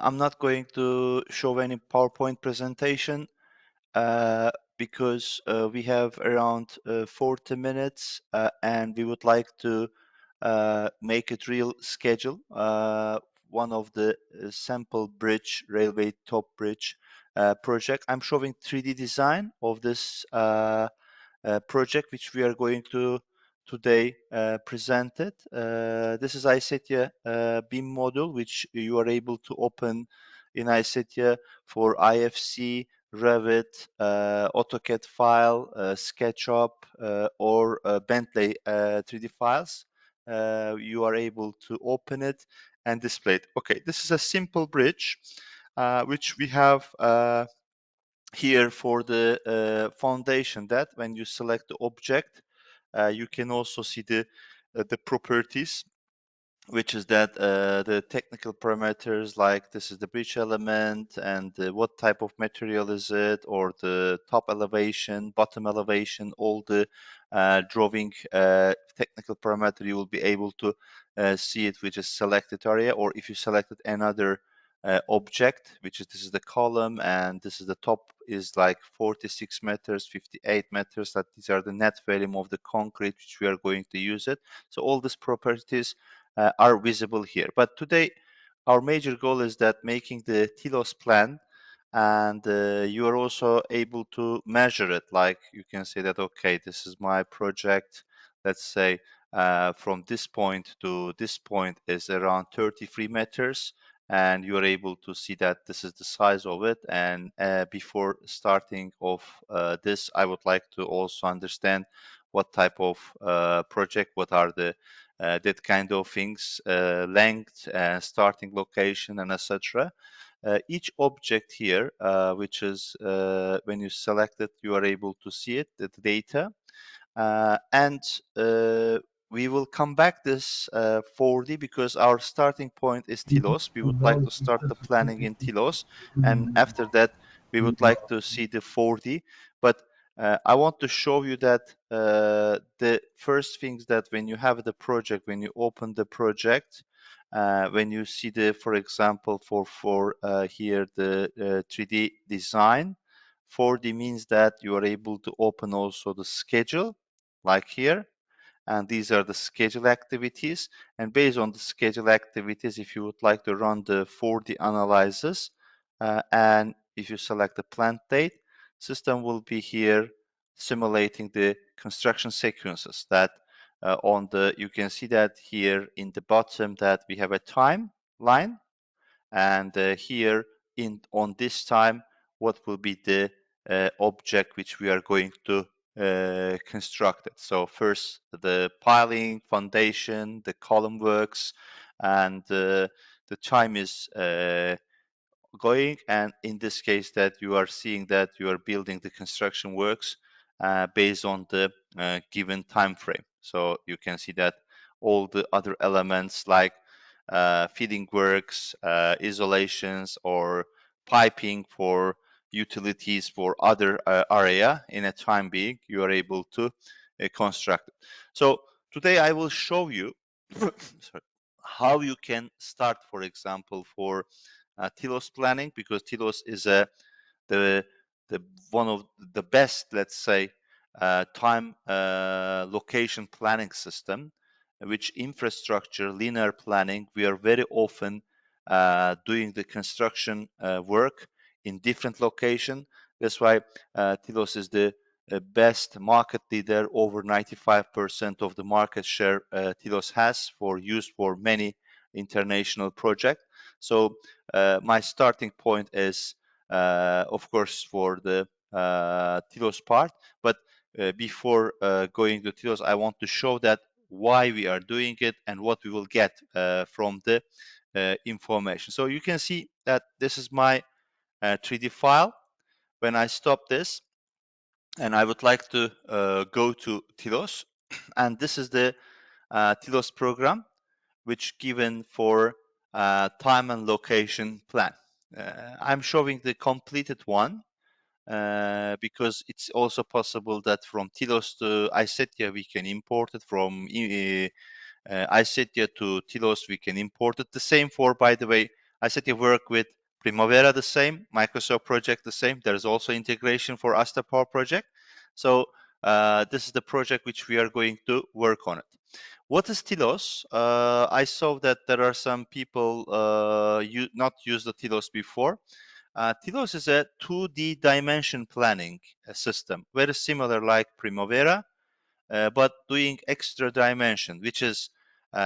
I'm not going to show any PowerPoint presentation because we have around 40 minutes and we would like to make it real schedule. One of the sample bridge, railway top bridge project. I'm showing 3D design of this project which we are going to today present it. This is ISETIA BIM module which you are able to open in ISETIA for IFC, Revit, AutoCAD file, SketchUp, or Bentley 3D files. You are able to open it and display it. Okay, this is a simple bridge which we have here for the foundation, that when you select the object, you can also see the properties, which is that the technical parameters, like this is the bridge element and what type of material is it, or the top elevation, bottom elevation, all the drawing technical parameter, you will be able to see it with a selected area. Or if you selected another object, which is this is the column and this is the top, is like 46 meters, 58 meters, that these are the net volume of the concrete which we are going to use it. So all these properties are visible here. But today, our major goal is that making the TILOS plan, and you are also able to measure it. Like you can say that, okay, this is my project. Let's say from this point to this point is around 33 meters. And you are able to see that this is the size of it. And before starting of this, I would like to also understand what type of project, what are the that kind of things, length, starting location, and etc. Each object here, which is when you select it, you are able to see it, the data. And we will come back this 4D because our starting point is TILOS. We would like to start the planning in TILOS, and after that we would like to see the 4D. But I want to show you that the first things, that when you have the project, when you open the project, when you see the, for example, for here the 3D design, 4D means that you are able to open also the schedule, like here, and these are the schedule activities. And based on the schedule activities, if you would like to run the 4D analysis, and if you select the plant date, system will be here simulating the construction sequences. That on the, you can see that here in the bottom that we have a timeline, and here on this time, what will be the object which we are going to construct it. So first the piling, foundation, the column works, and the time is going, and in this case that you are seeing that you are building the construction works based on the given time frame. So you can see that all the other elements like feeding works, isolations, or piping for utilities for other area in a time being, you are able to construct it. So today I will show you sorry, how you can start, for example, for TILOS planning, because TILOS is the one of the best, let's say, time location planning system, which infrastructure linear planning. We are very often doing the construction work in different location. That's why TILOS is the best market leader. Over 95% of the market share TILOS has for use for many international projects. So my starting point is, of course, for the TILOS part. But before going to TILOS, I want to show that why we are doing it and what we will get from the information. So you can see that this is my 3D file. When I stop this, and I would like to go to TILOS, and this is the TILOS program, which given for time and location plan. I'm showing the completed one because it's also possible that from TILOS to ISETIA we can import it, from ISETIA to TILOS we can import it. The same for, by the way, ISETIA work with Primavera the same, Microsoft project the same. There's also integration for Asta Power project. So this is the project which we are going to work on it. What is TILOS? I saw that there are some people not use the TILOS before. TILOS is a 2D dimension planning system, very similar like Primavera, but doing extra dimension, which is,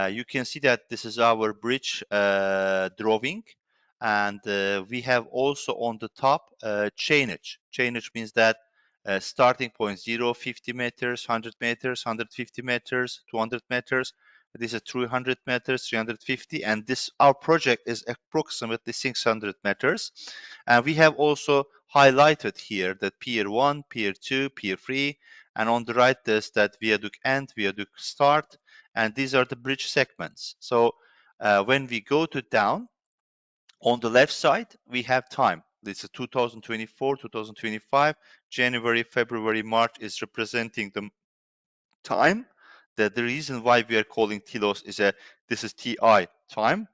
you can see that this is our bridge drawing, and we have also on the top chainage. Chainage means that starting point 0, 50 meters, 100 meters, 150 meters, 200 meters. This is 300 meters, 350, and this our project is approximately 600 meters. And we have also highlighted here that Pier 1, Pier 2, Pier 3, and on the right there's that viaduct end, viaduct start, and these are the bridge segments. So when we go to down, on the left side we have time. This is 2024, 2025, January, February, March is representing the time. That the reason why we are calling TILOS is this is TI, time,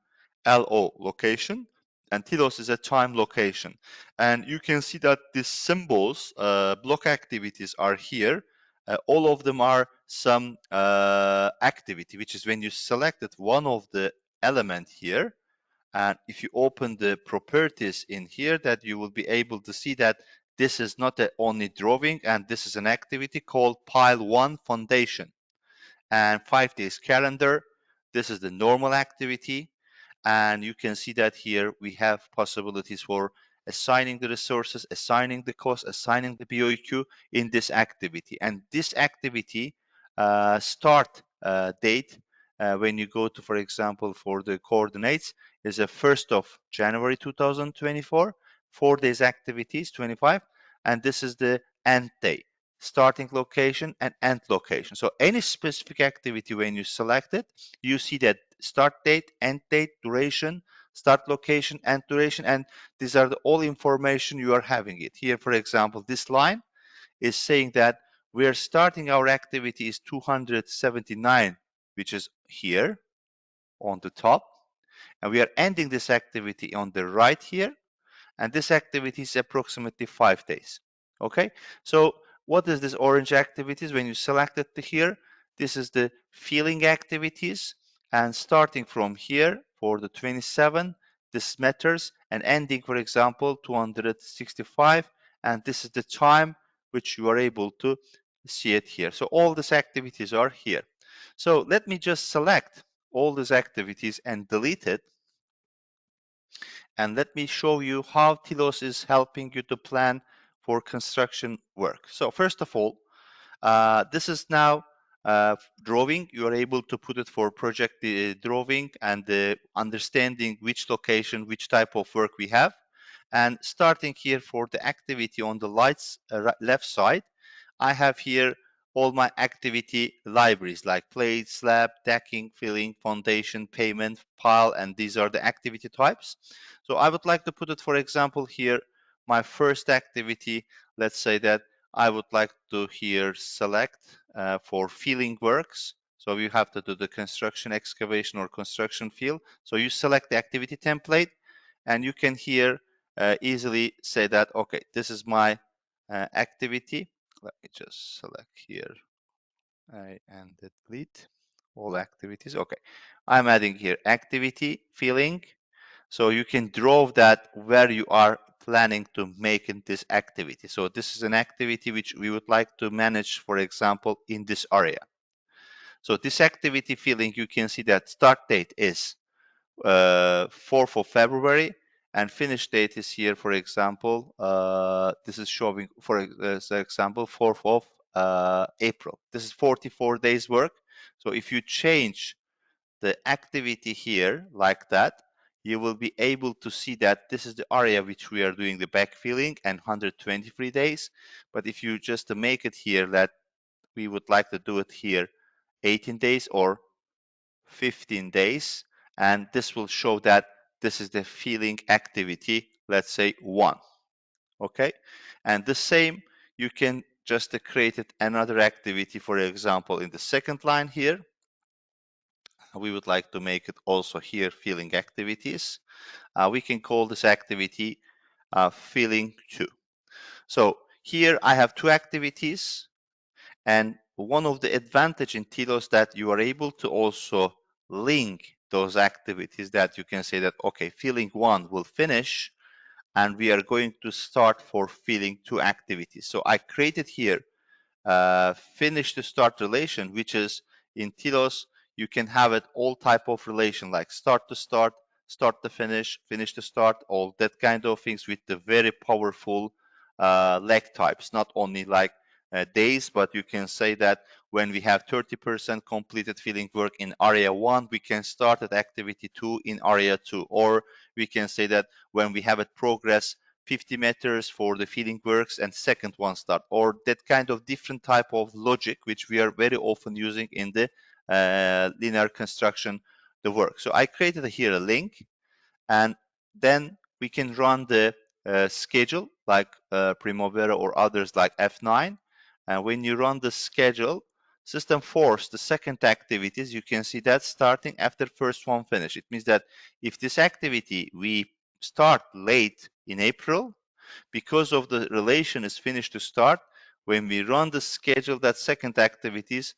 LO, location, and TILOS is a time location. And you can see that these symbols, block activities are here. All of them are some activity, which is when you selected one of the element here, and if you open the properties in here, that you will be able to see that this is not a only drawing, and this is an activity called Pile 1 Foundation. And 5 days calendar, this is the normal activity. And you can see that here we have possibilities for assigning the resources, assigning the cost, assigning the BOQ in this activity. And this activity start date, when you go to, for example, for the coordinates, is the 1st of January 2024, 4 days activities, 25, and this is the end date, starting location and end location. So any specific activity, when you select it, you see that start date, end date, duration, start location, end duration, and these are the all information you are having it. Here, for example, this line is saying that we are starting our activity is 279, which is here on the top, and we are ending this activity on the right here, and this activity is approximately 5 days. Okay, so what is this orange activities? When you select it here, this is the filling activities, and starting from here for the 27, this matters, and ending, for example, 265, and this is the time which you are able to see it here. So all these activities are here. So let me just select all these activities and delete it, and let me show you how TILOS is helping you to plan for construction work. So first of all, this is now drawing. You are able to put it for project drawing and understanding which location, which type of work we have. And starting here for the activity on the lights left side, I have here all my activity libraries like plate, slab, decking, filling, foundation, pavement, pile, and these are the activity types. So I would like to put it, for example, here, my first activity, let's say that I would like to here select for filling works. So you have to do the construction, excavation, or construction fill. So you select the activity template, and you can here easily say that, okay, this is my activity. Let me just select here and delete all activities. Okay, I'm adding here activity filling. So you can draw that where you are planning to make in this activity. So this is an activity which we would like to manage, for example, in this area. So this activity filling, you can see that start date is 4th of February, and finish date is here, for example, this is showing, for example, 4th of April. This is 44 days work. So if you change the activity here like that, you will be able to see that this is the area which we are doing the backfilling and 123 days. But if you just make it here that we would like to do it here 18 days or 15 days, and this will show that this is the filling activity, let's say 1. Okay, and the same, you can just create it another activity, for example, in the second line here. we would like to make it also here filling activities. We can call this activity filling 2. So here I have 2 activities, and one of the advantage in TILOS that you are able to also link those activities, that you can say that, okay, filling 1 will finish and we are going to start for filling 2 activities. So I created here finish to start relation, which is in TILOS, you can have it all type of relation, like start to start, start to finish, finish to start, all that kind of things with the very powerful leg types, not only like days, but you can say that when we have 30% completed filling work in area 1, we can start at activity 2 in area 2, or we can say that when we have it progress 50 meters for the filling works and second one start, or that kind of different type of logic which we are very often using in the linear construction the work. So I created here a link, and then we can run the schedule like Primavera or others like F9, and when you run the schedule, system force the second activities, you can see that starting after first one finish. It means that if this activity we start late in April, because of the relation is finished to start, when we run the schedule, that second activities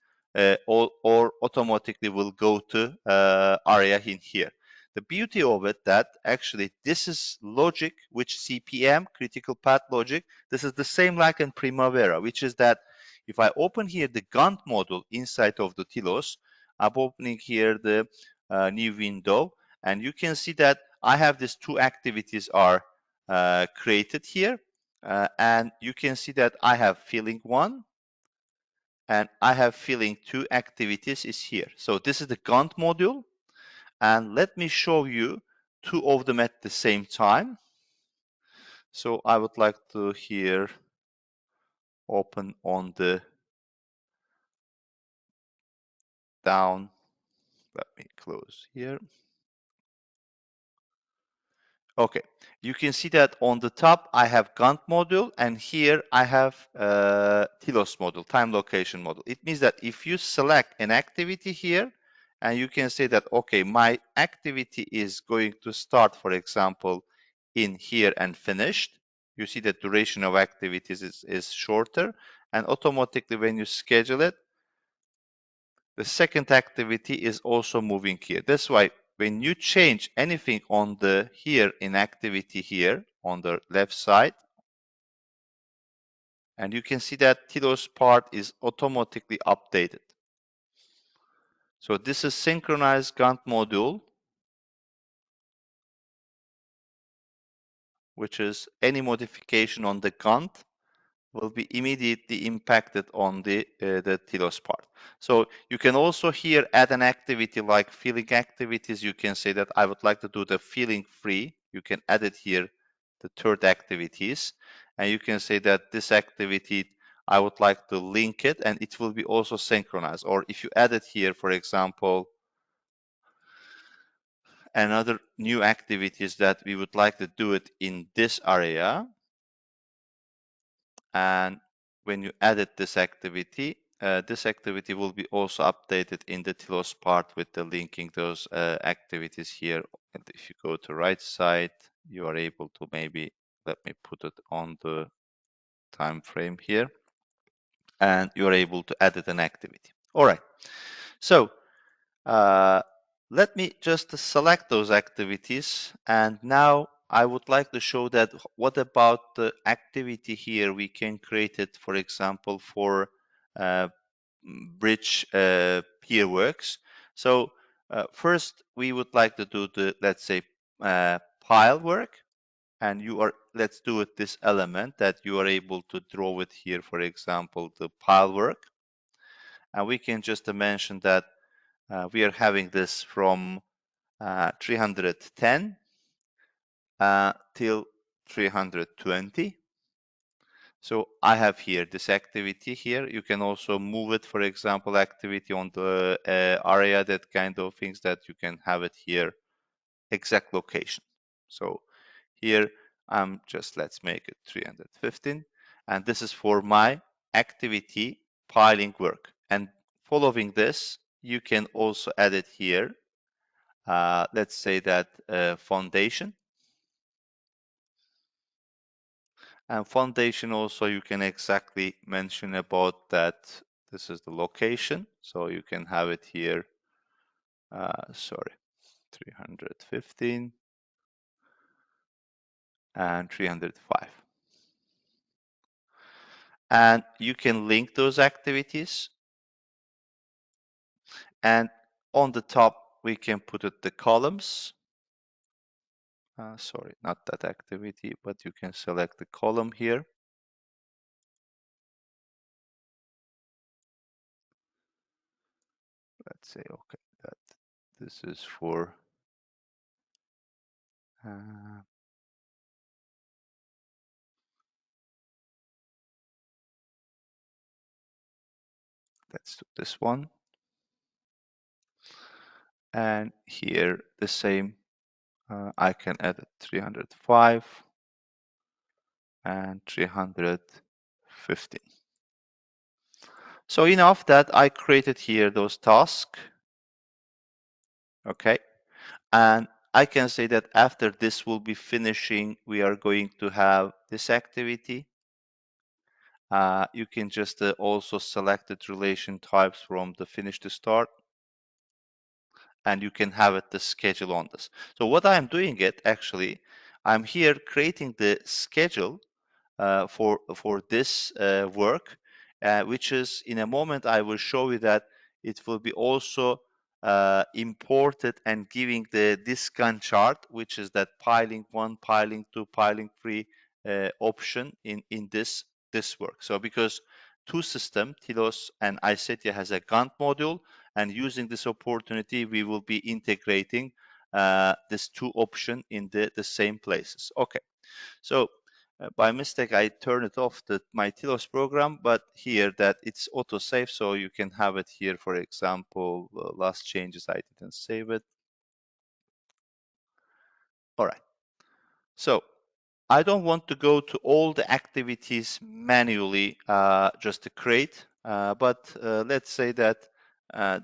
or automatically will go to area in here. The beauty of it that actually this is logic which CPM, critical path logic, this is the same like in Primavera, which is that if I open here the Gantt module inside of the TILOS, I'm opening here the new window, and you can see that I have these 2 activities are created here, and you can see that I have filling 1 and I have filling 2 activities is here. So this is the Gantt module, and let me show you 2 of them at the same time. So I would like to here open on the down, let me close here. Okay, you can see that on the top I have Gantt module, and here I have TILOS module, time location module. It means that if you select an activity here, and you can say that, okay, my activity is going to start, for example, in here and finished. You see the duration of activities is shorter, and automatically when you schedule it, the second activity is also moving here. That's why when you change anything on the here in activity here on the left side, and you can see that TILOS part is automatically updated. So this is synchronized Gantt module, which is any modification on the Gantt will be immediately impacted on the TILOS part. So you can also here add an activity like filling activities. You can say that I would like to do the filling free. You can add it here, the third activities, and you can say that this activity I would like to link it, and it will be also synchronized. Or if you add it here, for example, another new activities that we would like to do it in this area, and when you added this activity will be also updated in the TILOS part with the linking those activities here. And if you go to right side, you are able to maybe, let me put it on the time frame here, and you're able to edit an activity. All right, so let me just select those activities, and now I would like to show that what about the activity here we can create it, for example, for uh, bridge pier works. So first we would like to do the, let's say, pile work, and let's do it this element that you are able to draw it here, for example, the pile work, and we can just mention that we are having this from 310 till 320. So I have here this activity here. You can also move it, for example, activity on the area, that kind of things that you can have it here, exact location. So here I'm just, let's make it 315. And this is for my activity piling work. And following this, you can also add it here. Let's say that foundation. And foundation also you can exactly mention about that this is the location. So you can have it here, sorry, 315 and 305. And you can link those activities. And on the top, we can put it the columns. Sorry, not that activity, but you can select the column here. Let's say, okay, that this is for let's do this one. And here the same, I can add 305 and 315. So enough that I created here those tasks. Okay. And I can say that after this will be finishing, we are going to have this activity. You can just also select the relation types from the finish to start, and you can have it the schedule on this. So what I'm doing it actually, I'm here creating the schedule for this work, which is in a moment I will show you that it will be also imported and giving this Gantt chart, which is that piling 1, piling 2, piling 3 option in this work. So because two system, TILOS and ISETIA, has a Gantt module, and using this opportunity, we will be integrating this two option in the same places. Okay, so by mistake, I turned it off my TILOS program, but here that it's auto save, so you can have it here. For example, last changes, I didn't save it. All right. So I don't want to go to all the activities manually just to create, but let's say that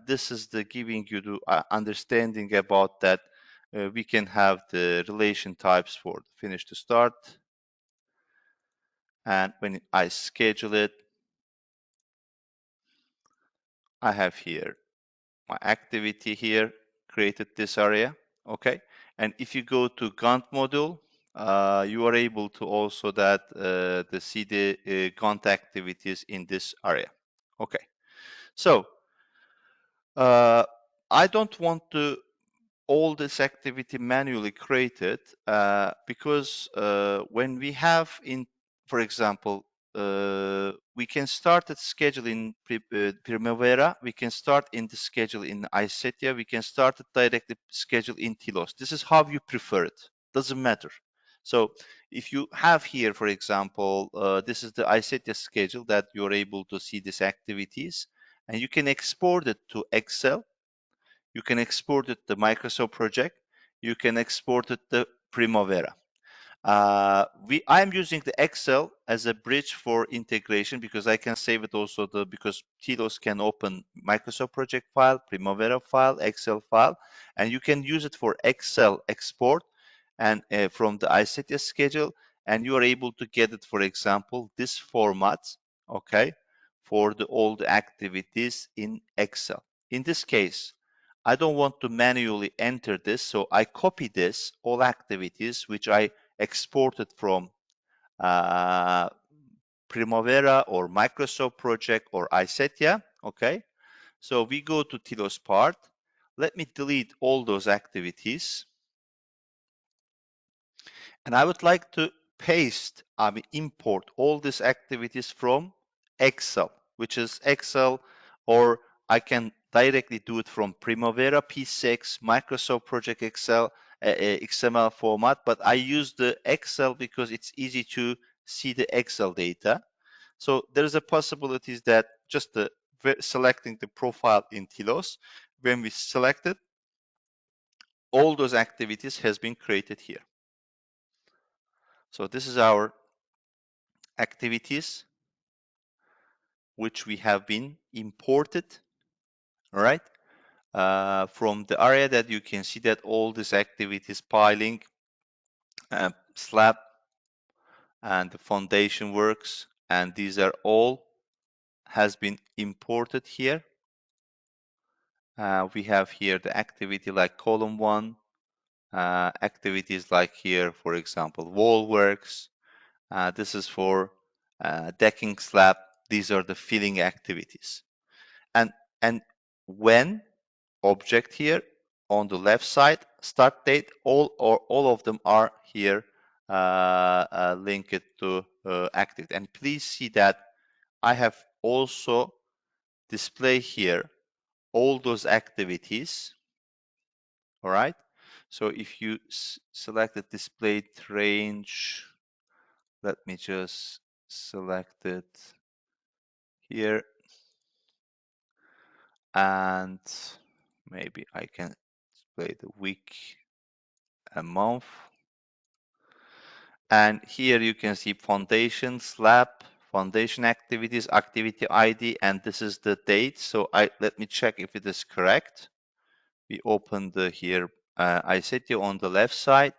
this is the giving you the understanding about that we can have the relation types for finish to start. And when I schedule it, I have here my activity here, created this area, okay? And if you go to Gantt module, you are able to also see the Gantt activities in this area, okay? So I don't want to all this activity manually created because when we have for example, we can start at schedule in Primavera, we can start in the schedule in Isetia, we can start it directly schedule in Tilos. This is how you prefer it, doesn't matter. So if you have here, for example, this is the Isetia schedule that you're able to see these activities, and you can export it to Excel. You can export it to Microsoft project. You can export it to Primavera. I'm using the Excel as a bridge for integration because I can save it also because TILOS can open Microsoft project file, Primavera file, Excel file, and you can use it for Excel export and from the ICT schedule, and you are able to get it, for example, this format, okay, for all the activities in Excel. In this case, I don't want to manually enter this, so I copy this, all activities, which I exported from Primavera or Microsoft project or Isetia, okay? So we go to TILOS part. Let me delete all those activities. And I would like to import all these activities from Excel, which is Excel, or I can directly do it from Primavera P6, Microsoft Project Excel, XML format, but I use the Excel because it's easy to see the Excel data. So there's a possibility that just selecting the profile in TILOS, when we select it, all those activities has been created here. So this is our activities which we have been imported, all right? from the area that you can see that all this activity is piling, slab, and the foundation works, and these are all has been imported here. We have here the activity like column 1, activities like here, for example, wall works. This is for decking slab. These are the filling activities. And when object here on the left side, start date, all of them are here linked to activity. And please see that I have also display here all those activities. All right. So if you select the displayed range, let me just select it here, and maybe I can display the week and month. And here you can see foundation, slab, foundation activities, activity ID, and this is the date. So let me check if it is correct. We open the here ISETIA on the left side.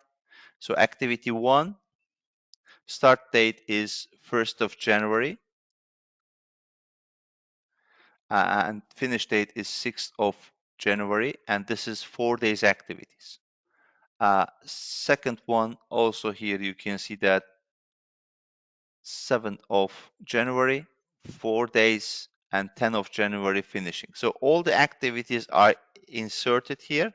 So activity 1, start date is 1st of January, and finish date is 6th of January, and this is 4 days activities. Second one, also here you can see that 7th of January, 4 days, and 10th of January finishing. So all the activities are inserted here.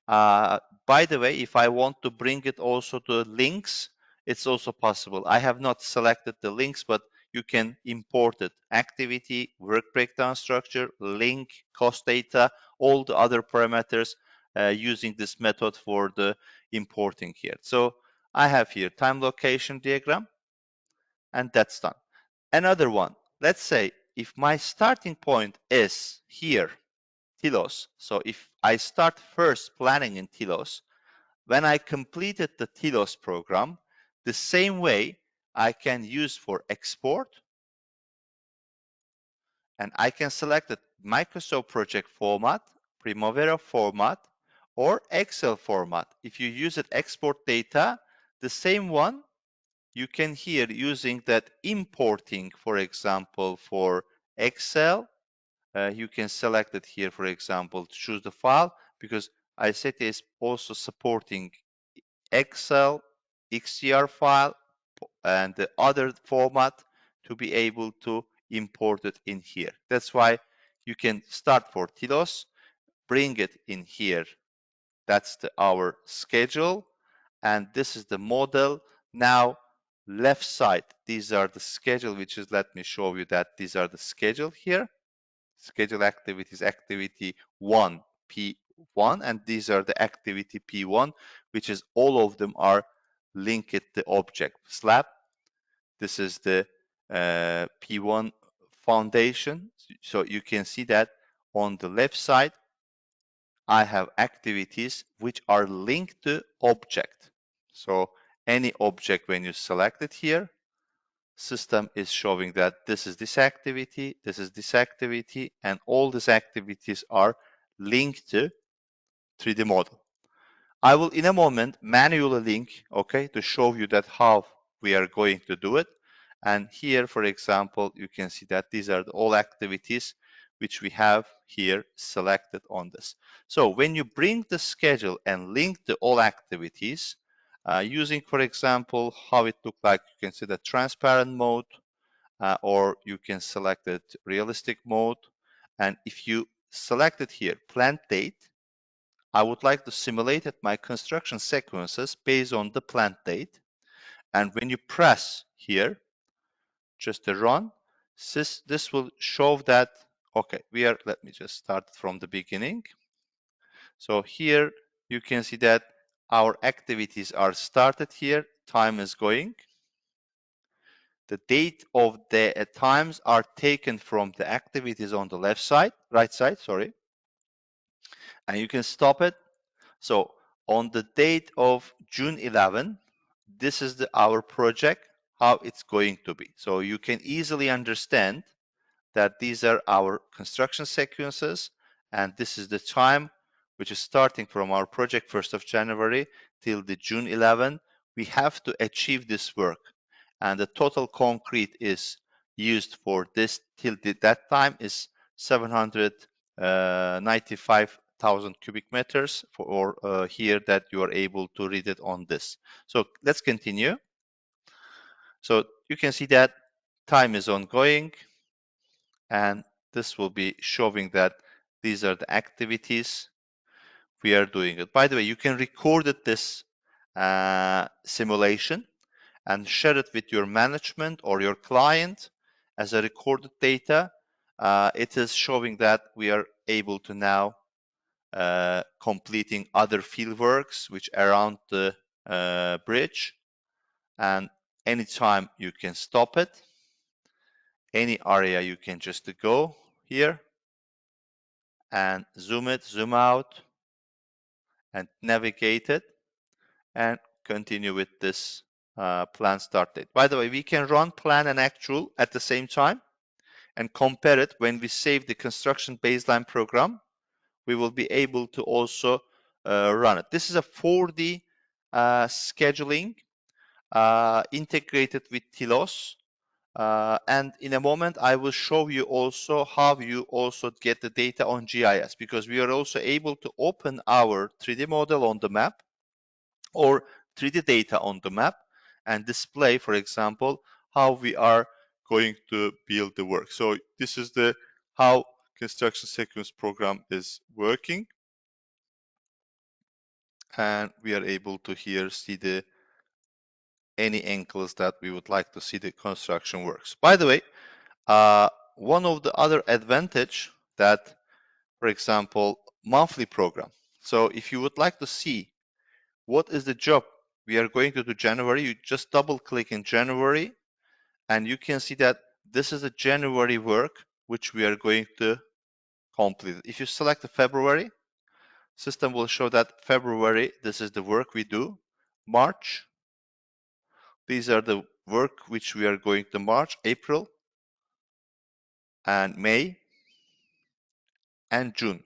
By the way, if I want to bring it also to links, it's also possible. I have not selected the links, but you can import it. Activity, work breakdown structure, link, cost data, all the other parameters using this method for the importing here. So I have here time location diagram, and that's done. Another one, let's say if my starting point is here, TILOS. So if I start first planning in TILOS, when I completed the TILOS program, the same way I can use for export, and I can select the Microsoft project format, Primavera format, or Excel format. If you use it export data, the same one you can here using that importing, for example, for Excel, you can select it here, for example, to choose the file, because ISETIA is also supporting Excel, XCR file, and the other format to be able to import it in here. That's why you can start for TILOS, bring it in here. That's our schedule, and this is the model. Now, left side, these are the schedule, which is, let me show you that these are the schedule here. Schedule activities, activity 1, P1, and these are the activity P1, which is all of them are linked the object slab. This is the P1 foundation. So you can see that on the left side, I have activities which are linked to object. So any object, when you select it here, system is showing that this is this activity, this is this activity, and all these activities are linked to 3D model. I will in a moment manually link, okay, to show you that how we are going to do it. And here, for example, you can see that these are all activities which we have here selected on this. So when you bring the schedule and link to all activities, using, for example, how it looked like, you can see the transparent mode, or you can select it realistic mode. And if you select it here, plant date, I would like to simulate my construction sequences based on the plant date. And when you press here, just to run, this will show that, okay, let me just start from the beginning. So here you can see that our activities are started here, time is going. The date of the times are taken from the activities on the right side, sorry. And you can stop it. So on the date of June 11, this is our project, how it's going to be. So you can easily understand that these are our construction sequences, And this is the time which is starting from our project 1st of January till the June 11. We have to achieve this work, and the total concrete is used for this till that time is 795,000 cubic meters for here that you are able to read it on this. So let's continue. So you can see that time is ongoing, and this will be showing that these are the activities we are doing it. By the way, you can record this simulation and share it with your management or your client as a recorded data. It is showing that we are able to now completing other field works which around the bridge, and anytime you can stop it. Any area you can just go here and zoom it, zoom out, and navigate it, and continue with this plan start date. By the way, we can run plan and actual at the same time and compare it. When we save the construction baseline program, we will be able to also run it. This is a 4D scheduling integrated with TILOS. And in a moment, I will show you also how you also get the data on GIS, because we are also able to open our 3D model on the map or 3D data on the map and display, for example, how we are going to build the work. So this is the how construction sequence program is working. And we are able to here see the any angles that we would like to see the construction works. By the way, one of the other advantage that, for example, monthly program. So if you would like to see what is the job we are going to do January, you just double click in January and you can see that this is a January work which we are going to complete. If you select the February, system will show that February, this is the work we do. March, these are the work which we are going to March, April, and May, and June.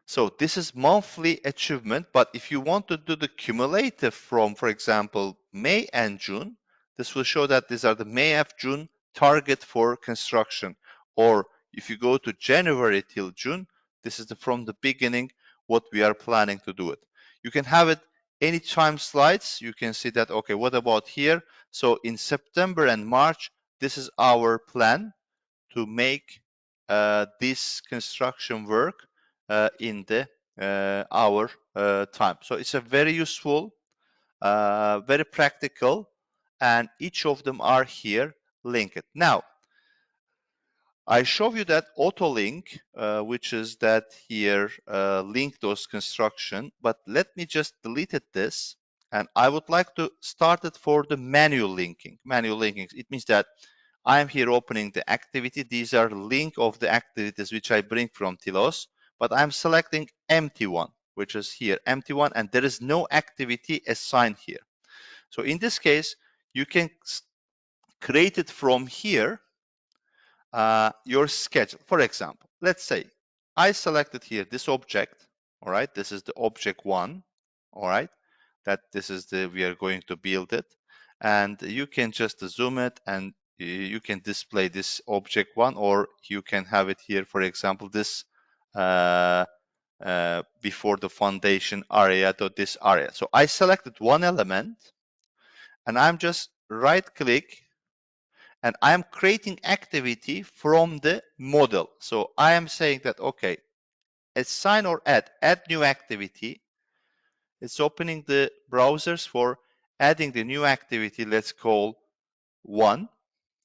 So this is monthly achievement, but if you want to do the cumulative from, for example, May and June, this will show that these are the May and June target for construction. Or if you go to January till June, this is from the beginning what we are planning to do it. You can have it anytime slides. You can see that, okay, what about here? So in September and March, this is our plan to make this construction work in the our time. So it's a very useful, very practical, and each of them are here linked. Now, I show you that auto link, which is that here link those construction, but let me just delete this. And I would like to start it for the manual linking. Manual linking, it means that I'm here opening the activity. These are link of the activities which I bring from TILOS, but I'm selecting empty one, which is here, empty one, and there is no activity assigned here. So in this case, you can create it from here, your schedule. For example, let's say I selected here this object, all right? This is the object one, all right? That this is the, we are going to build it. And you can just zoom it and you can display this object one, or you can have it here, for example, this before the foundation area to this area. So I selected one element and I'm just right click and I'm creating activity from the model. So I am saying that, okay, assign or add new activity. It's opening the browsers for adding the new activity. Let's call one.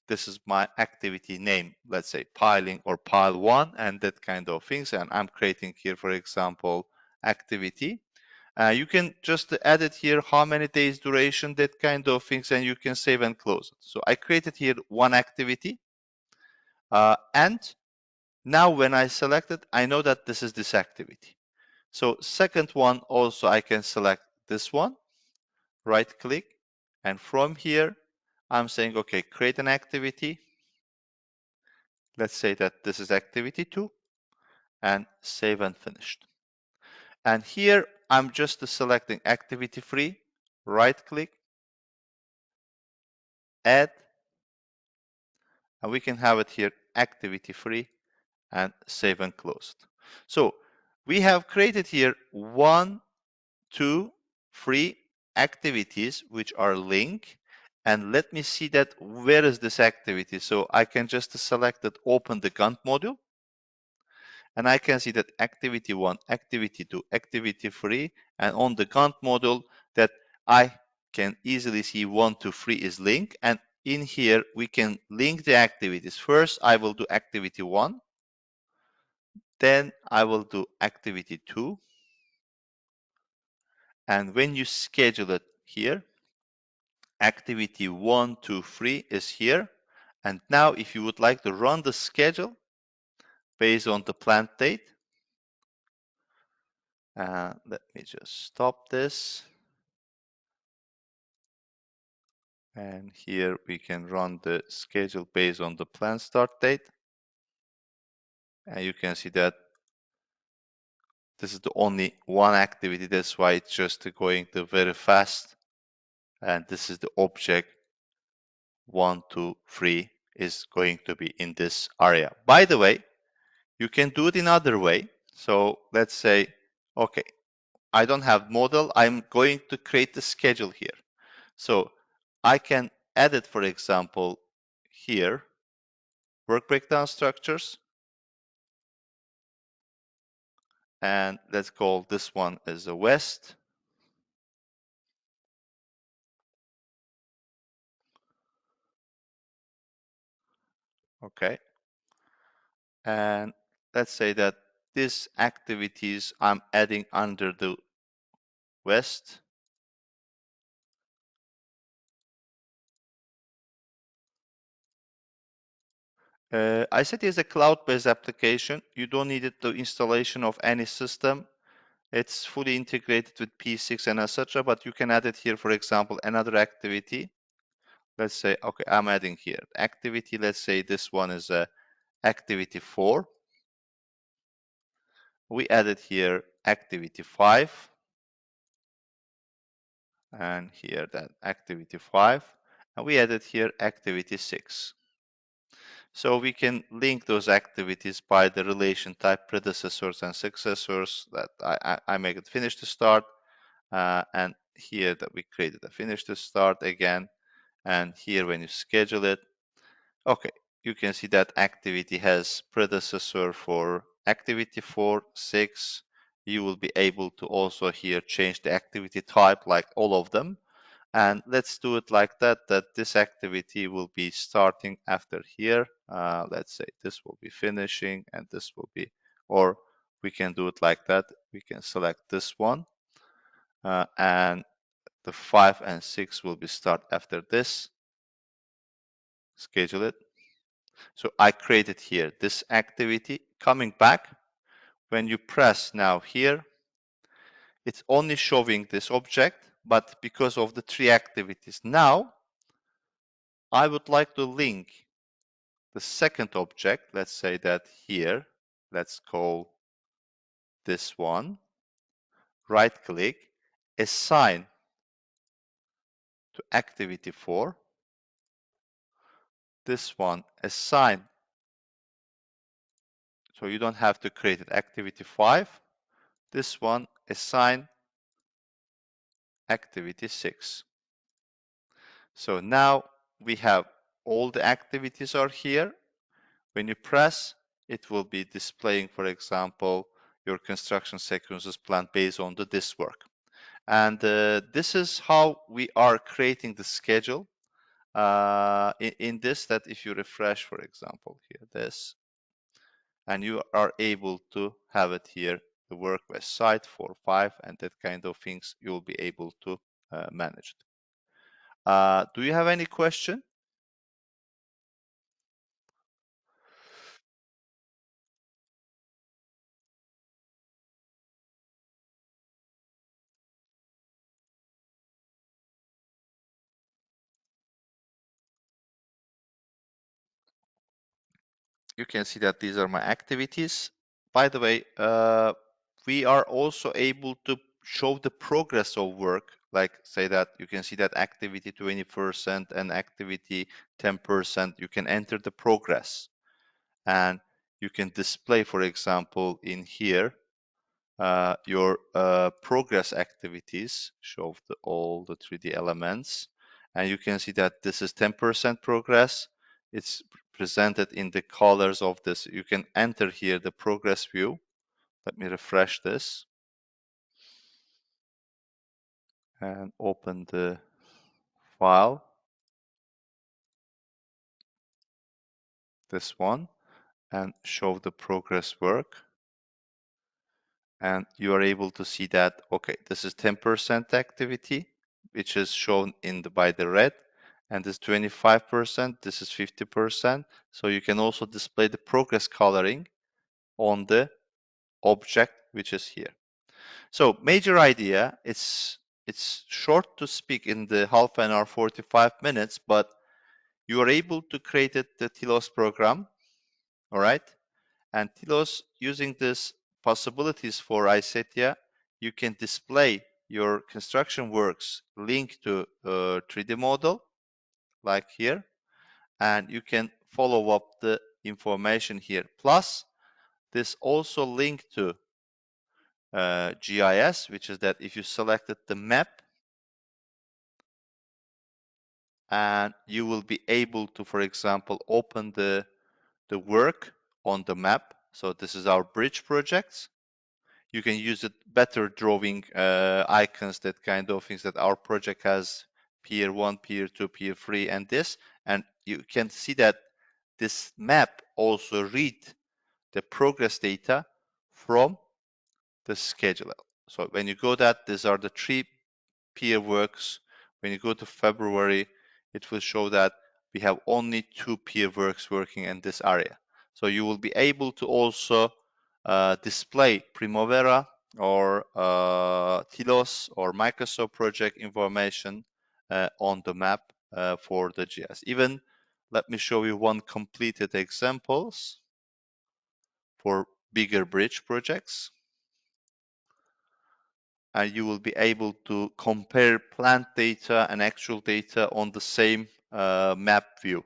This is my activity name, let's say piling or pile one and that kind of things. And I'm creating here, for example, activity. You can just add it here, how many days duration, that kind of things, and you can save and close it. So I created here one activity. And now when I select it, I know that this is this activity. So second one also I can select this one, right click, and from here I'm saying, okay, create an activity. Let's say that this is activity 2. and save and finished. And here I'm just selecting activity free, right click, add, and we can have it here activity free and save and closed. So we have created here 1, 2, 3 activities which are linked. And let me see that where is this activity. So I can just select that, open the Gantt module, and I can see that activity 1, activity 2, activity 3, and on the Gantt module that I can easily see 1, 2, 3 is linked. And in here we can link the activities. First I will do activity 1, then I will do activity 2, and when you schedule it here, activity 1, 2, 3 is here. And now if you would like to run the schedule based on the planned date, let me just stop this. And here we can run the schedule based on the planned start date. And you can see that this is the only one activity. That's why it's just going to very fast. And this is the object 1, 2, 3 is going to be in this area. By the way, you can do it in other way. So let's say, okay, I don't have model. I'm going to create the schedule here. So I can edit, for example, here, work breakdown structures. And let's call this one as a west. Okay. And let's say that these activities I'm adding under the west. ISETIA is a cloud-based application. You don't need it to installation of any system. It's fully integrated with P6 and etc. But you can add it here, for example, another activity. Let's say, okay, I'm adding here activity. Let's say this one is activity 4. We added here activity 5. And here that activity 5. And we added here activity 6. So we can link those activities by the relation type predecessors and successors. That I make it finish to start, and here that we created a finish to start again, and here when you schedule it, okay, you can see that activity has predecessor for activity 4, 6. You will be able to also here change the activity type like all of them. And let's do it like that, that this activity will be starting after here. Let's say this will be finishing and this will be, or we can do it like that. We can select this one and the 5 and 6 will be start after this. Schedule it. So I created here this activity. Coming back, when you press now here, it's only showing this object, but because of the 3 activities. Now, I would like to link the second object. Let's say that here, let's call this one, right click, assign to activity 4. This one, assign, so you don't have to create it, activity 5. This one, assign activity 6. So now we have all the activities are here. When you press, it will be displaying, for example, your construction sequences planned based on this work. And this is how we are creating the schedule in this, that if you refresh, for example, here, this, and you are able to have it here, the work west side 4, 5, and that kind of things, you'll be able to manage it. Do you have any question? You can see that these are my activities. by the way, we are also able to show the progress of work. Like say that you can see that activity 20% and activity 10%. You can enter the progress, and you can display, for example, in here your progress activities, show all the 3D elements, and you can see that this is 10% progress. It's presented in the colors of this. You can enter here the progress view. Let me refresh this and open the file, this one, and show the progress work. And you are able to see that, okay, this is 10% activity, which is shown by the red, and this 25%, this is 50%. So you can also display the progress coloring on the object, which is here. So major idea, it's short to speak in the half an hour, 45 minutes, but you are able to create the TILOS program, all right? And TILOS, using this possibilities for ISETIA, you can display your construction works linked to a 3D model, like here, and you can follow up the information here. Plus, this also linked to GIS, which is that if you selected the map, and you will be able to, for example, open the work on the map. So this is our bridge projects. You can use it better drawing icons, that kind of things that our project has, Pier 1, Pier 2, Pier 3, and this. And you can see that this map also read the progress data from the scheduler. So when you go that, these are the 3 pier works. When you go to February, it will show that we have only 2 pier works working in this area. So you will be able to also display Primavera or TILOS or Microsoft project information on the map for the GIS. Even let me show you one completed examples for bigger bridge projects. And you will be able to compare plant data and actual data on the same map view.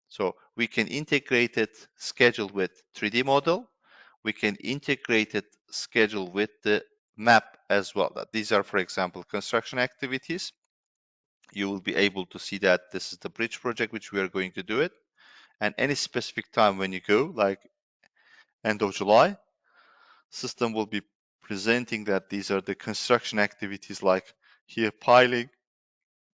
So we can integrate it schedule with 3D model. We can integrate it schedule with the map as well. These are, for example, construction activities. You will be able to see that this is the bridge project, which we are going to do it. And any specific time when you go, like end of July, system will be presenting that these are the construction activities, like here piling,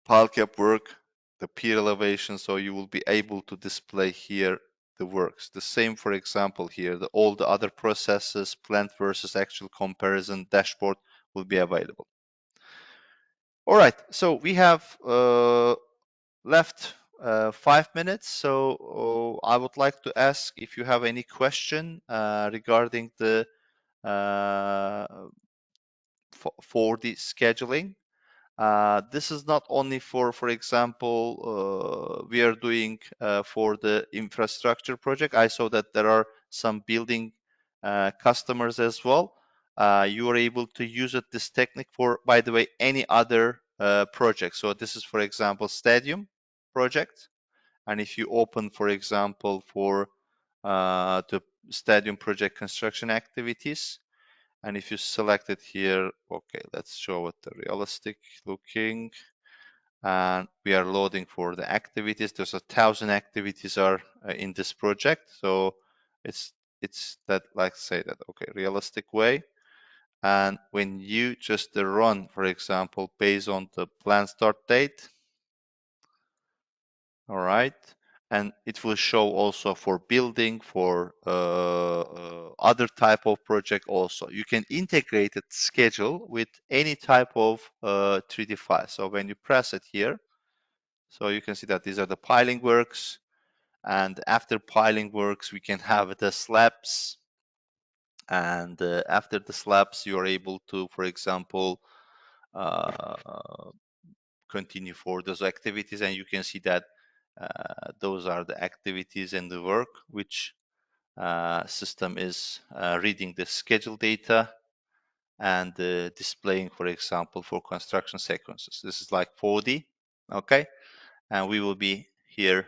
pile cap work, the pier elevation. So you will be able to display here the works. The same, for example, here, all the other processes, plant versus actual comparison dashboard will be available. All right, so we have left 5 minutes. So I would like to ask if you have any question regarding the for the scheduling. This is not only for example, we are doing for the infrastructure project. I saw that there are some building customers as well. You are able to use it, this technique, for, by the way, any other project. So this is, for example, stadium project. And if you open, for example, for the stadium project construction activities, and if you select it here, okay, let's show it the realistic looking, and we are loading for the activities. There's 1,000 activities are in this project. So it's that, like say that, okay, realistic way. And when you just run, for example, based on the plan start date, all right, and it will show also for building, for other type of project also. You can integrate it schedule with any type of 3D file. So when you press it here, so you can see that these are the piling works, and after piling works, we can have the slabs. And after the slabs, you are able to, for example, continue for those activities, and you can see that those are the activities and the work which system is reading the schedule data and displaying, for example, for construction sequences. This is like 4D, okay? And we will be here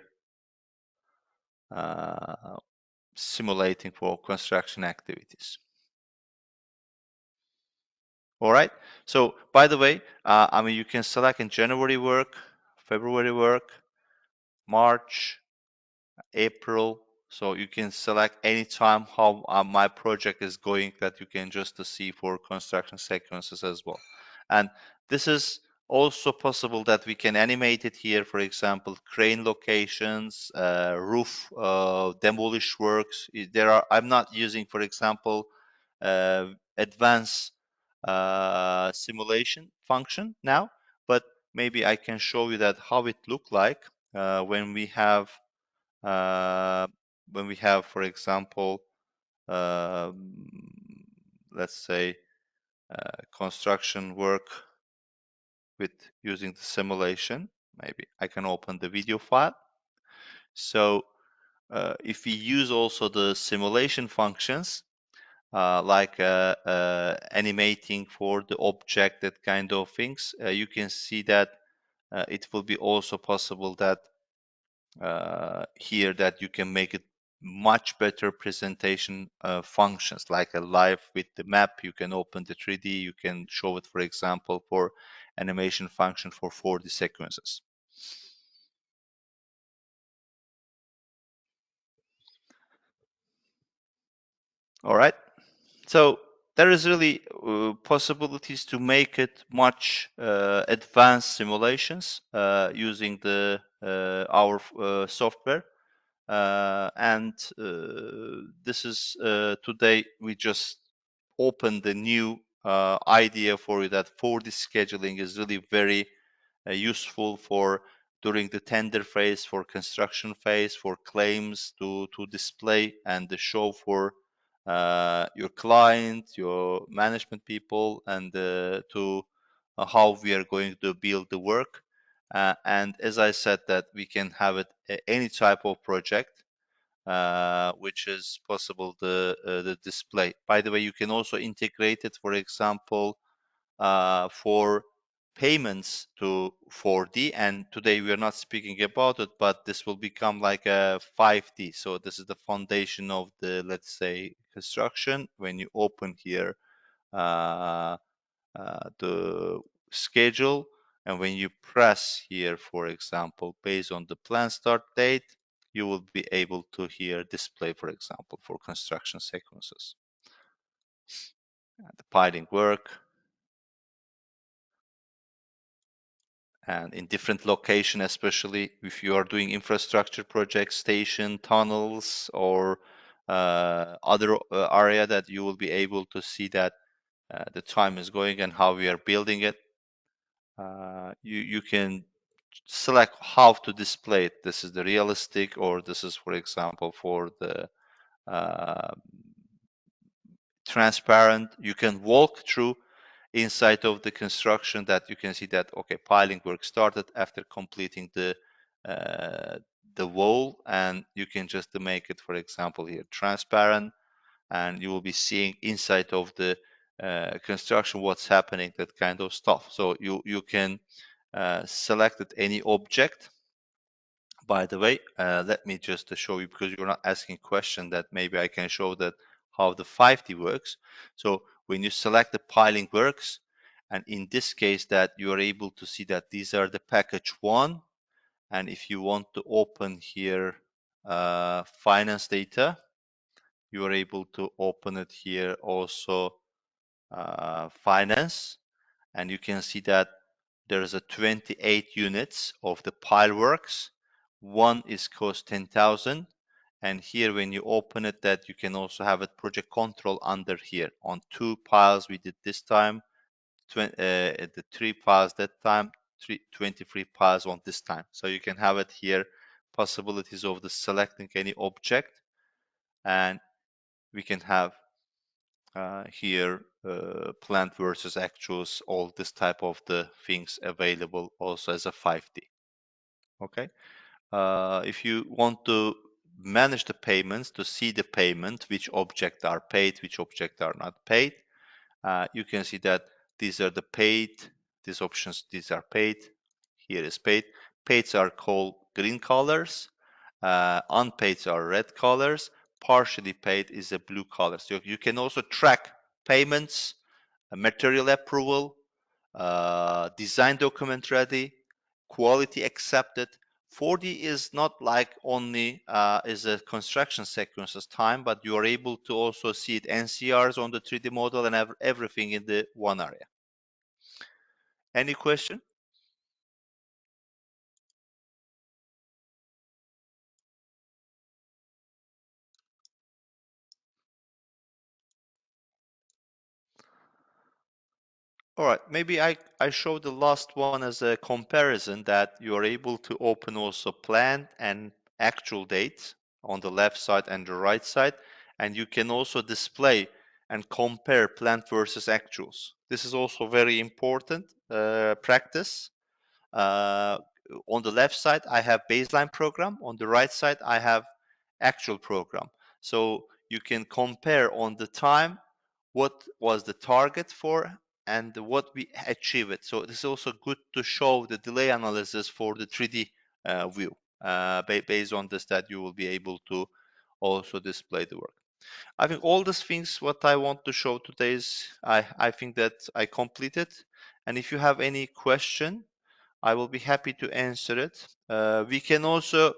simulating for construction activities. All right. So by the way, I mean, you can select in January work, February work, March, April. So you can select any time how my project is going, that you can just to see for construction sequences as well. And this is also possible that we can animate it here, for example, crane locations, roof demolish works. I'm not using, for example, advanced simulation function now, but maybe I can show you that how it look like when we have for example, let's say construction work with using the simulation. Maybe I can open the video file. So if we use also the simulation functions, like animating for the object, that kind of things, you can see that it will be also possible that here that you can make it much better presentation functions, like a live with the map. You can open the 3D, you can show it, for example, for animation function for 4D sequences. All right. So there is really possibilities to make it much advanced simulations using the our software. And this is today we just opened the new idea for you that 4D scheduling is really very useful for during the tender phase, for construction phase, for claims to display and to show for your client, your management people, and to how we are going to build the work. And as I said, that we can have it any type of project which is possible the display. By the way, you can also integrate it, for example, for payments to 4D. And today we are not speaking about it, but this will become like a 5D. So this is the foundation of the, let's say, construction. When you open here uh, the schedule, and when you press here, for example, based on the plan start date, you will be able to here display, for example, for construction sequences, the piling work, and in different location, especially if you are doing infrastructure projects, station, tunnels, or other area, that you will be able to see that the time is going and how we are building it. You can select how to display it. This is the realistic, or this is, for example, for the uh, transparent. You can walk through inside of the construction, that you can see that, okay, piling work started after completing uh, the wall, and you can just make it, for example, here transparent, and you will be seeing inside of the construction what's happening, that kind of stuff. So you can select any object. By the way, let me just show you, because you're not asking question, that maybe I can show that how the 5D works. So when you select the piling works, and in this case that you are able to see that these are the package one, and if you want to open here finance data, you are able to open it here also finance, and you can see that there's a 28 units of the pile works. One is cost 10,000. And here, when you open it, that you can also have it project control under here. On 2 piles we did this time, the 3 piles that time, 23 piles on this time. So you can have it here, possibilities of the selecting any object, and we can have here planned versus actuals, all this type of the things available also as a 5D. Okay. If you want to manage the payments, to see the payment, which objects are paid, which objects are not paid. You can see that these are the paid, these options, these are paid. Here is paid. Paids are called green colors. Unpaid are red colors. Partially paid is a blue color. So you can also track payments, material approval, design document ready, quality accepted. 4D is not like only is a construction sequences time, but you are able to also see it NCRs on the 3D model and everything in the one area. Any question? All right, maybe I show the last one as a comparison that you are able to open also plan and actual dates on the left side and the right side, and you can also display and compare planned versus actuals. This is also very important practice. Uh, on the left side, I have baseline program. On the right side, I have actual program. So you can compare on the time what was the target for and what we achieve it. So this is also good to show the delay analysis for the 3D view. Based on this, that you will be able to also display the work. I think all these things what I want to show today is I think that I completed. And if you have any question, I will be happy to answer it. We can also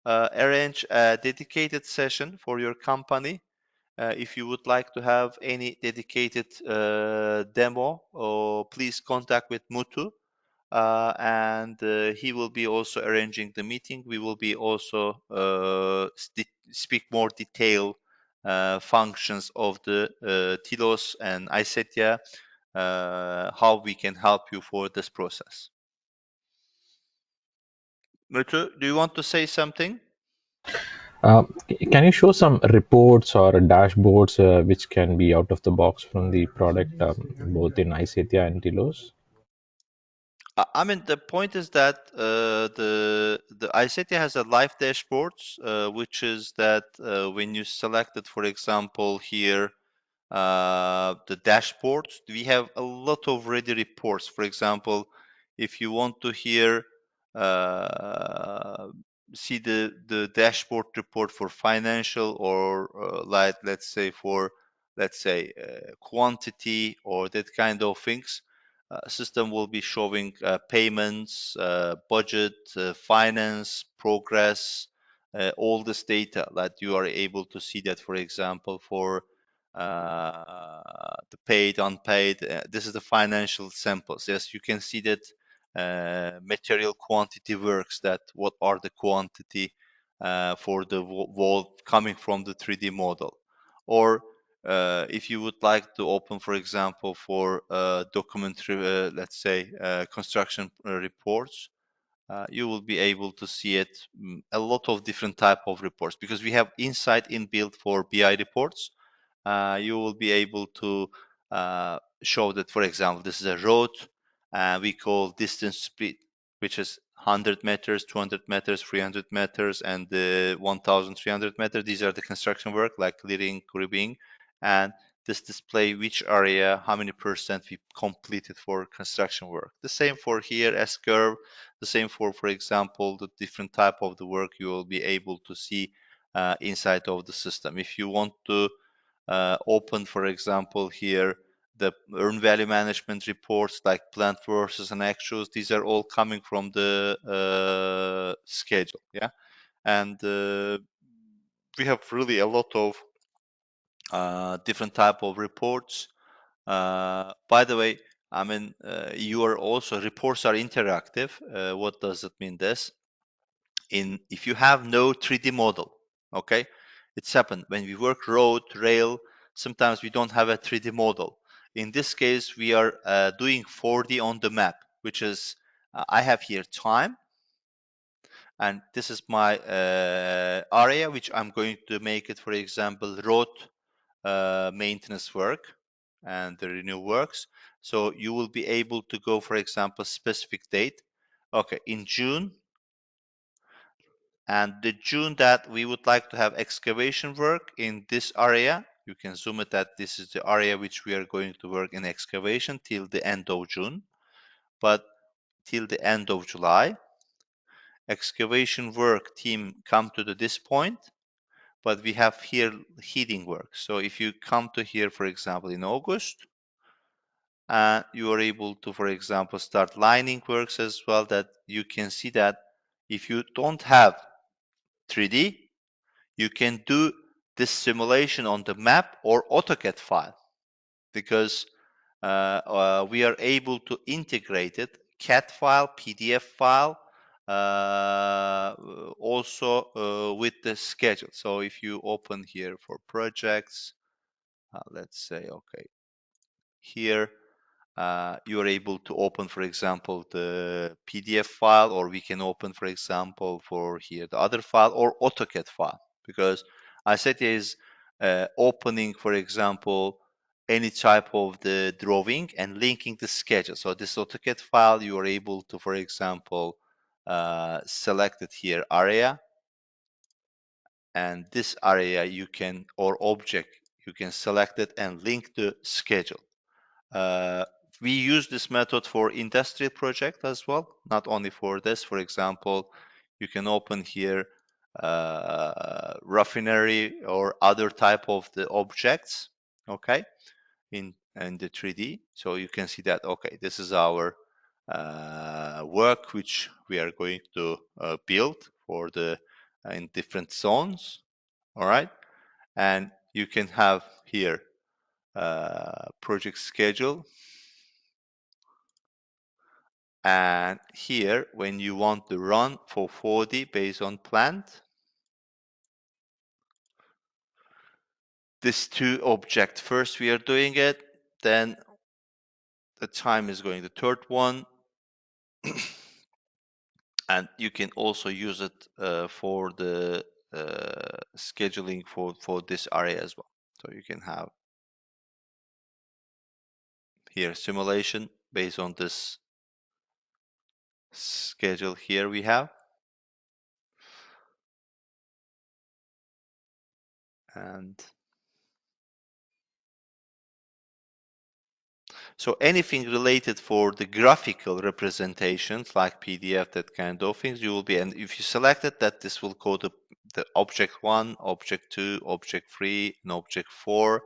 arrange a dedicated session for your company. If you would like to have any dedicated demo, or please contact with Mutu, and he will be also arranging the meeting. We will be also speak more detailed functions of the TILOS and ISETIA, how we can help you for this process. Mutu, do you want to say something? Uh, can you show some reports or dashboards which can be out of the box from the product, both in Isetia and Tilos? I mean, the point is that the iSetia has a live dashboards, which is that when you select it, for example, here the dashboards, we have a lot of ready reports. For example, if you want to hear uh, see the dashboard report for financial, or like let's say for quantity or that kind of things, system will be showing payments, budget, finance, progress, all this data that you are able to see that, for example, for the paid, unpaid. This is the financial samples. Yes, you can see that material quantity works, that what are the quantity for the wall coming from the 3D model. Or if you would like to open, for example, for documentary, let's say construction reports, you will be able to see it, a lot of different type of reports, because we have insight inbuilt for BI reports. You will be able to show that, for example, this is a road, we call distance split, which is 100 meters, 200 meters, 300 meters, and 1,300 meters. These are the construction work like clearing, cribbing, and this display which area, how many percent we completed for construction work. The same for here, S curve. The same for example, the different type of the work you will be able to see inside of the system. If you want to open, for example, here the earned value management reports like planned versus and actuals, these are all coming from the schedule. Yeah, and we have really a lot of different type of reports. By the way, I mean, your also reports are interactive. What does it mean? This if you have no 3D model, okay, it's happened when we work road, rail. Sometimes we don't have a 3D model. In this case, we are doing 4D on the map, which is I have here time, and this is my area, which I'm going to make it, for example, road maintenance work and the renew works. So you will be able to go, for example, specific date. Okay, in June, And the June that we would like to have excavation work in this area, you can zoom it that this is the area which we are going to work in excavation till the end of June. But till the end of July, excavation work team come to this point, but we have here heating work. So if you come to here, for example, in August, you are able to, for example, start lining works as well, that you can see that if you don't have 3D, you can do this simulation on the map or AutoCAD file, because we are able to integrate it, CAD file, PDF file, also with the schedule. So if you open here for projects, let's say, okay, here you are able to open, for example, the PDF file, or we can open, for example, for here the other file or AutoCAD file, because ISETIA is opening, for example, any type of the drawing and linking the schedule. So this AutoCAD file, you are able to, for example, select it here area, and this area you can, or object, you can select it and link the schedule. Uh, we use this method for industrial project as well, not only for this. For example, you can open here refinery or other type of the objects, okay, in the 3D. So you can see that, okay, this is our work which we are going to build for the in different zones, all right, and you can have here project schedule. And here, when you want to run for 4D based on plant, this two object, first we are doing it, then the time is going the third one, and you can also use it for the scheduling for this area as well. So you can have here simulation based on this schedule here we have. And so anything related for the graphical representations like PDF, that kind of things, you will be, and if you select it, that this will go to the object 1, object 2, object 3, and object 4.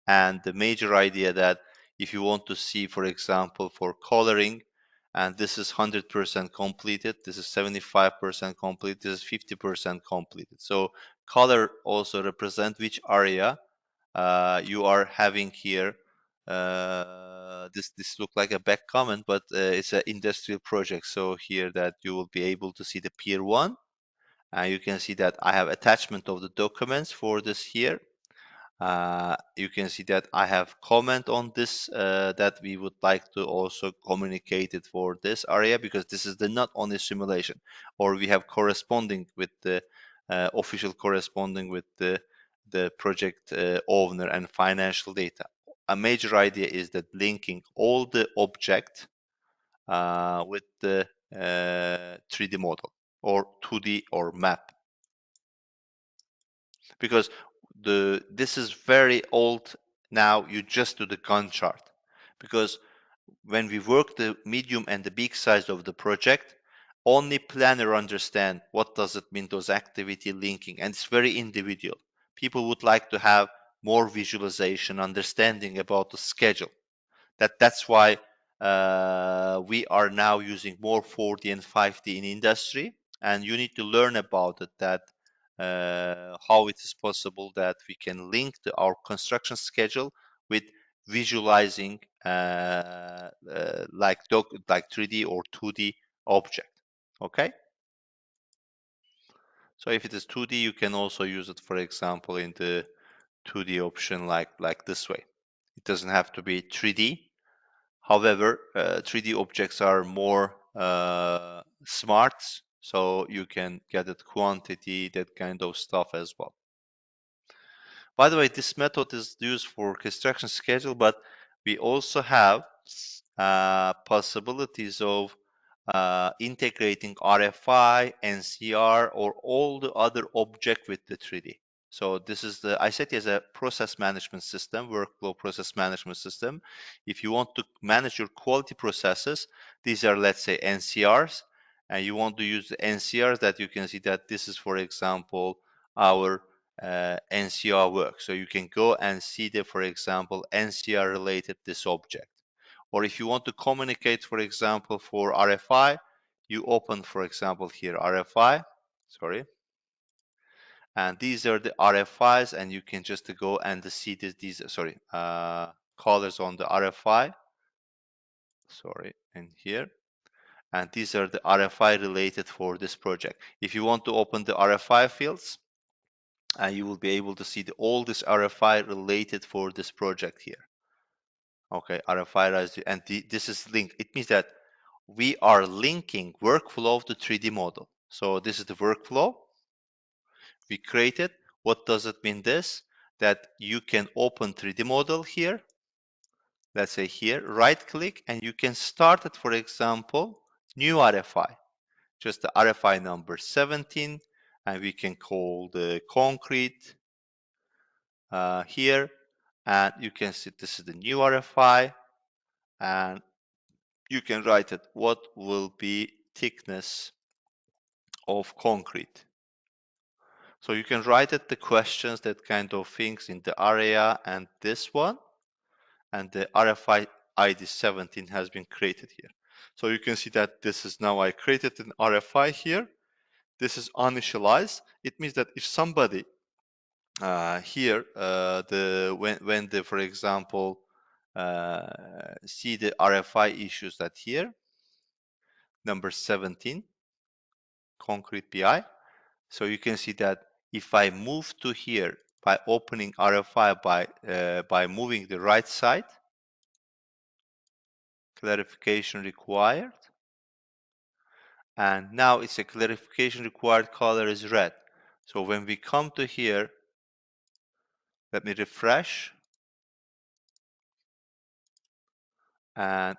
And the major idea that if you want to see, for example, for coloring, and this is 100% completed, this is 75% complete, this is 50% completed. So color also represent which area you are having here. This look like a back comment, but it's an industrial project. So here that you will be able to see the peer one. You can see that I have attachment of the documents for this here. You can see that I have comment on this that we would like to also communicate it for this area, because this is the not only simulation, or we have corresponding with the official corresponding with the project owner and financial data. A major idea is that linking all the object with the 3D model or 2D or map, because this is very old now. You just do the Gantt chart, because when we work the medium and the big size of the project, only planner understand what does it mean, those activity linking, and it's very individual. People would like to have more visualization, understanding about the schedule. That's why we are now using more 4D and 5D in industry, and you need to learn about it, that how it is possible that we can link our construction schedule with visualizing like 3D or 2D object. Okay, so if it is 2D, you can also use it, for example, in the 2D option like this way. It doesn't have to be 3D. However, 3D objects are more smart, so you can get it quantity, that kind of stuff as well. By the way, this method is used for construction schedule, but we also have possibilities of integrating RFI, NCR, or all the other object with the 3D. So this is the ISETI as a process management system, workflow process management system. If you want to manage your quality processes, these are, let's say, NCRs, and you want to use the NCRs that you can see that this is, for example, our NCR work. So you can go and see the, for example, NCR related this object. Or if you want to communicate, for example, for RFI, you open, for example, here RFI, sorry, and these are the RFIs, and you can just go and see these colors on the RFI, sorry, in here, and these are the RFI related for this project. If you want to open the RFI fields, you will be able to see all this RFI related for this project here. Okay, RFI, and this is linked. It means that we are linking workflow of the 3D model. So this is the workflow we created. What does it mean this? That you can open 3D model here. Let's say here, right click, and you can start it, for example, new RFI. Just the RFI number 17, and we can call the concrete here. And you can see this is the new RFI, and you can write it. What will be thickness of concrete? So you can write it the questions, that kind of things in the area, and this one, and the RFI ID 17 has been created here. So you can see that this is now I created an RFI here. This is initialized. It means that if somebody here when the, for example, see the RFI issues that here number 17 concrete PI. So you can see that if I move to here by opening RFI by moving the right side, clarification required, and now it's a clarification required color is red. So when we come to here, let me refresh, and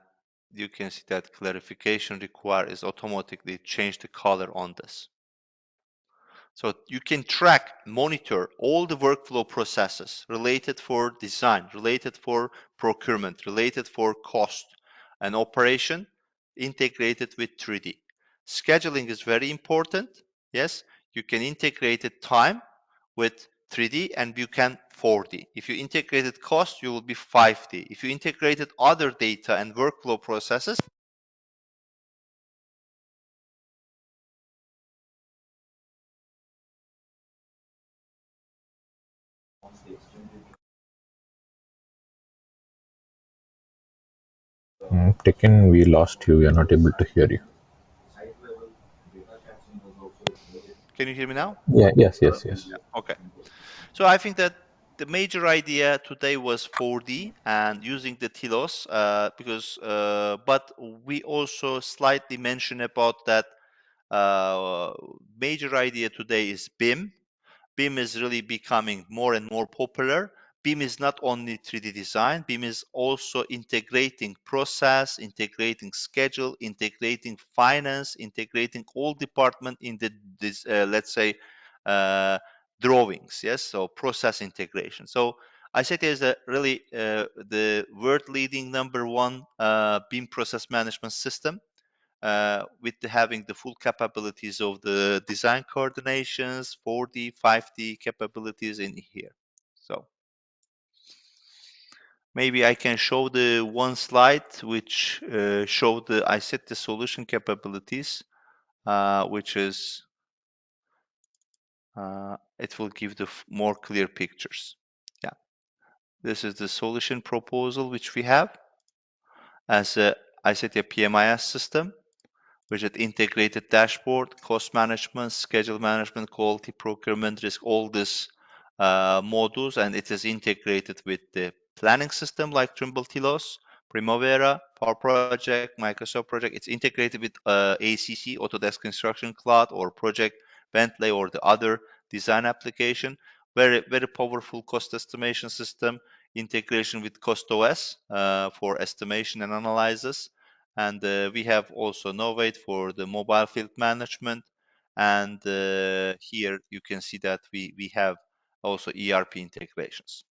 you can see that clarification required is automatically changed the color on this. So you can track, monitor all the workflow processes related for design, related for procurement, related for cost and operation, integrated with 3D. Scheduling is very important. Yes, you can integrate it time with 3D and you can 4D. If you integrated cost, you will be 5D. If you integrated other data and workflow processes, Tekken, we lost you. We are not able to hear you. can you hear me now? Yeah. Yes. Yes. Yes. Okay. So I think that the major idea today was 4D and using the TILOS but we also slightly mentioned about that major idea today is BIM. BIM is really becoming more and more popular. BIM is not only 3D design, BIM is also integrating process, integrating schedule, integrating finance, integrating all department in let's say, uh, drawings. Yes, so process integration. So I said there's a really the world leading #1 BIM process management system with having the full capabilities of the design coordinations, 4D, 5D capabilities in here. So maybe I can show the one slide which show the I set the solution capabilities, which is it will give the more clear pictures. Yeah, this is the solution proposal which we have as a I set a PMIS system, which is integrated dashboard, cost management, schedule management, quality procurement, risk, all these modules, and it is integrated with the planning system like Trimble Tilos, Primavera, Power Project, Microsoft Project. It's integrated with ACC, Autodesk Construction Cloud, or Project Bentley, or the other design application. Very, very powerful cost estimation system, integration with CostOS for estimation and analysis, And we have also Novate for the mobile field management. And here you can see that we have also ERP integrations.